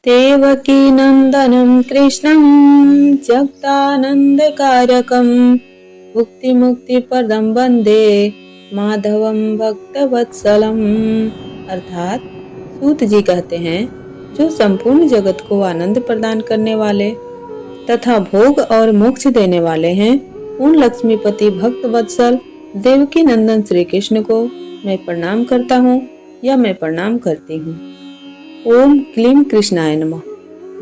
देवकी नंदनं कृष्णं जगदानंदकारकं भुक्तिमुक्तिप्रदं वंदे माधवं भक्तवत्सलम। अर्थात सूत जी कहते हैं, जो संपूर्ण जगत को आनंद प्रदान करने वाले तथा भोग और मोक्ष देने वाले हैं, उन लक्ष्मीपति भक्त वत्सल देवकी नंदन श्री कृष्ण को मैं प्रणाम करता हूँ या मैं प्रणाम करती हूँ। ओम क्लीम कृष्णाय नमः।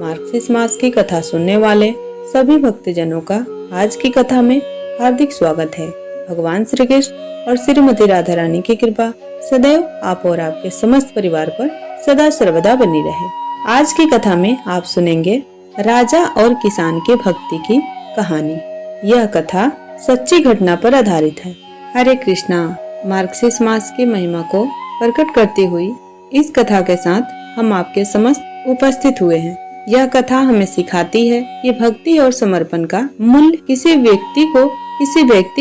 मार्गशीर्ष मास की कथा सुनने वाले सभी भक्तजनों का आज की कथा में हार्दिक स्वागत है। भगवान श्री कृष्ण और श्रीमती राधा रानी की कृपा सदैव आप और आपके समस्त परिवार पर सदा सर्वदा बनी रहे। आज की कथा में आप सुनेंगे राजा और किसान के भक्ति की कहानी। यह कथा सच्ची घटना पर आधारित है। हरे कृष्णा। मार्गशीर्ष मास की महिमा को प्रकट करती हुई इस कथा के साथ हम आपके समस्त उपस्थित हुए हैं। यह कथा हमें सिखाती है कि भक्ति और समर्पण का मूल्य किसी व्यक्ति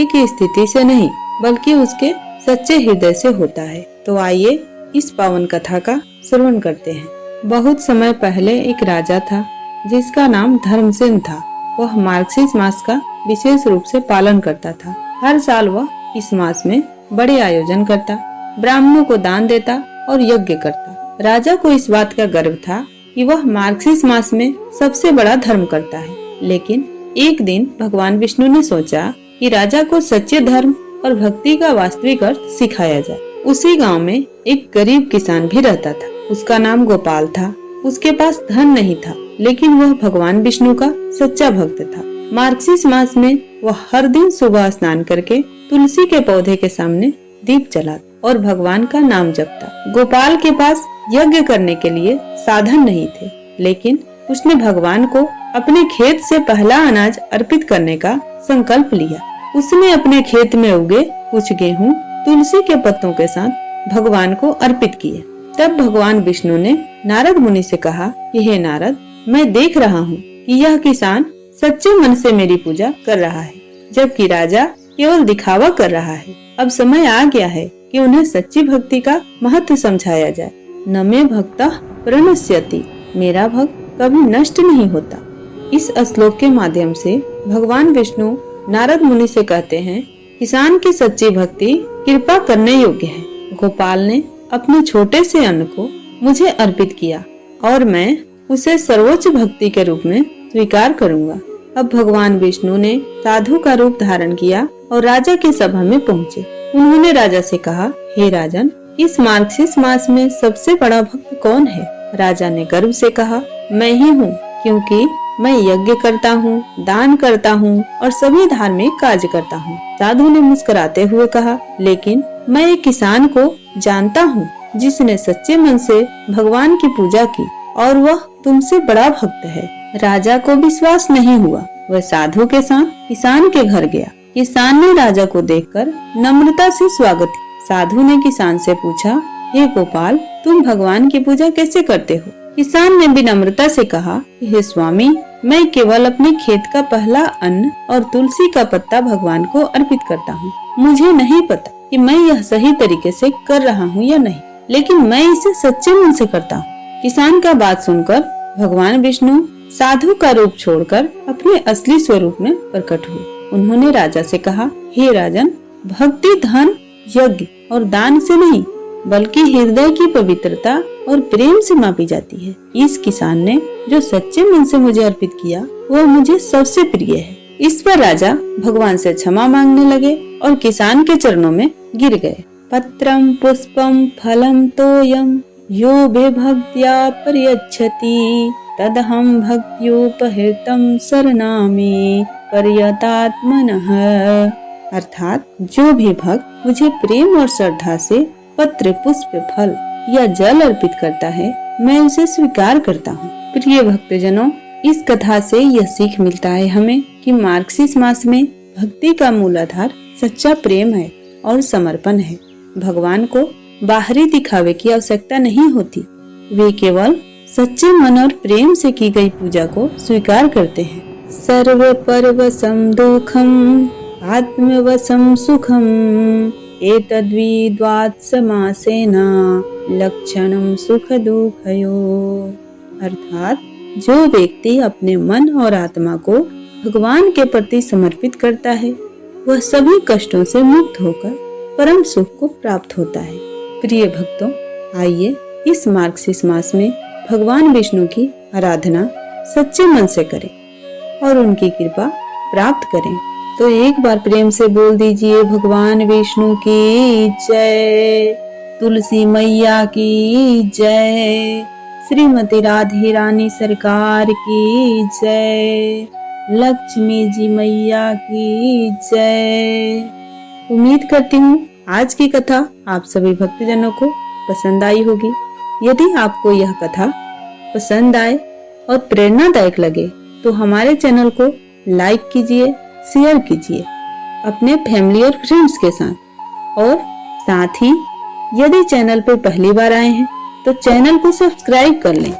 की स्थिति से नहीं, बल्कि उसके सच्चे हृदय से होता है। तो आइए इस पावन कथा का श्रवण करते हैं। बहुत समय पहले एक राजा था जिसका नाम धर्मसेन था। वह मार्गशीर्ष मास का विशेष रूप से पालन करता था। हर साल वह इस मास में बड़े आयोजन करता, ब्राह्मणों को दान देता और यज्ञ करता। राजा को इस बात का गर्व था कि वह मार्गशीर्ष मास में सबसे बड़ा धर्म करता है। लेकिन एक दिन भगवान विष्णु ने सोचा कि राजा को सच्चे धर्म और भक्ति का वास्तविक अर्थ सिखाया जाए। उसी गांव में एक गरीब किसान भी रहता था। उसका नाम गोपाल था। उसके पास धन नहीं था, लेकिन वह भगवान विष्णु का सच्चा भक्त था। मार्गशीर्ष मास में वह हर दिन सुबह स्नान करके तुलसी के पौधे के सामने दीप जलाता और भगवान का नाम जपता। गोपाल के पास यज्ञ करने के लिए साधन नहीं थे, लेकिन उसने भगवान को अपने खेत से पहला अनाज अर्पित करने का संकल्प लिया। उसने अपने खेत में उगे कुछ गेहूं तुलसी के पत्तों के साथ भगवान को अर्पित किए। तब भगवान विष्णु ने नारद मुनि से कहा कि हे नारद, मैं देख रहा हूँ कि यह किसान सच्चे मन से मेरी पूजा कर रहा है, जबकि राजा केवल दिखावा कर रहा है। अब समय आ गया है कि उन्हें सच्ची भक्ति का महत्व समझाया जाए। न मे भक्तः प्रणश्यति, मेरा भक्त कभी नष्ट नहीं होता। इस श्लोक के माध्यम से भगवान विष्णु नारद मुनि से कहते हैं, किसान की सच्ची भक्ति कृपा करने योग्य है। गोपाल ने अपने छोटे से अन्न को मुझे अर्पित किया और मैं उसे सर्वोच्च भक्ति के रूप में स्वीकार करूंगा। अब भगवान विष्णु ने साधु का रूप धारण किया और राजा की सभा में पहुँचे। उन्होंने राजा से कहा, हे राजन, इस मार्गशीर्ष मास में सबसे बड़ा भक्त कौन है? राजा ने गर्व से कहा, मैं ही हूँ, क्योंकि मैं यज्ञ करता हूँ, दान करता हूँ और सभी धार्मिक कार्य करता हूँ। साधु ने मुस्कुराते हुए कहा, लेकिन मैं एक किसान को जानता हूँ जिसने सच्चे मन से भगवान की पूजा की और वह तुमसे बड़ा भक्त है। राजा को विश्वास नहीं हुआ। वह साधु के साथ किसान के घर गया। किसान ने राजा को देखकर नम्रता से स्वागत किया। साधु ने किसान से पूछा, हे गोपाल, तुम भगवान की पूजा कैसे करते हो? किसान ने विनम्रता से कहा, हे स्वामी, मैं केवल अपने खेत का पहला अन्न और तुलसी का पत्ता भगवान को अर्पित करता हूँ। मुझे नहीं पता कि मैं यह सही तरीके से कर रहा हूँ या नहीं, लेकिन मैं इसे सच्चे मन से करता हूँ। किसान का बात सुनकर भगवान विष्णु साधु का रूप छोड़कर अपने असली स्वरूप में प्रकट हुए। उन्होंने राजा से कहा, हे राजन, भक्ति धन, यज्ञ और दान से नहीं, बल्कि हृदय की पवित्रता और प्रेम से मापी जाती है। इस किसान ने जो सच्चे मन से मुझे अर्पित किया, वह मुझे सबसे प्रिय है। इस पर राजा भगवान से क्षमा मांगने लगे और किसान के चरणों में गिर गए। पत्रम पुष्पम फलम तोयम यो भक्त्या पर्यच्छति तदहम भक्त्युपहृतम शरणामि पर्यतात्मनः। अर्थात जो भी भक्त मुझे प्रेम और श्रद्धा से पत्र, पुष्प, फल या जल अर्पित करता है, मैं उसे स्वीकार करता हूँ। प्रिय भक्तजनों, इस कथा से यह सीख मिलता है हमें कि मार्गशीर्ष मास में भक्ति का मूल आधार सच्चा प्रेम है और समर्पण है। भगवान को बाहरी दिखावे की आवश्यकता नहीं होती। वे केवल सच्चे मन और प्रेम से की गई पूजा को स्वीकार करते हैं। सर्व परवशं दुःखम् आत्मवशं सुखम् एतद्विद्वात् समासेन लक्षणं सुख दुःखयोः। अर्थात जो व्यक्ति अपने मन और आत्मा को भगवान के प्रति समर्पित करता है वह सभी कष्टों से मुक्त होकर परम सुख को प्राप्त होता है। प्रिय भक्तों, आइए इस मार्गशीर्ष मास में भगवान विष्णु की आराधना सच्चे मन से करें और उनकी कृपा प्राप्त करें। तो एक बार प्रेम से बोल दीजिए, भगवान विष्णु की जय, तुलसी मैया की जय, श्रीमती राधे रानी सरकार की जय, लक्ष्मी जी मैया की जय। उम्मीद करती हूँ आज की कथा आप सभी भक्तजनों को पसंद आई होगी। यदि आपको यह कथा पसंद आए और प्रेरणादायक लगे तो हमारे चैनल को लाइक कीजिए, शेयर कीजिए अपने फैमिली और फ्रेंड्स के साथ, और साथ ही यदि चैनल पर पहली बार आए हैं तो चैनल को सब्सक्राइब कर लें।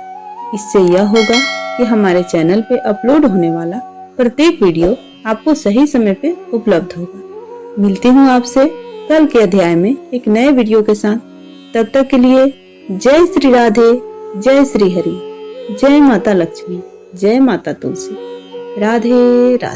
इससे यह होगा कि हमारे चैनल पे अपलोड होने वाला प्रत्येक वीडियो आपको सही समय पे उपलब्ध होगा। मिलती हूँ आपसे कल के अध्याय में एक नए वीडियो के साथ। तब तक के लिए जय श्री राधे, जय श्री हरि, जय माता लक्ष्मी, जय माता तुलसी, राधे राधे।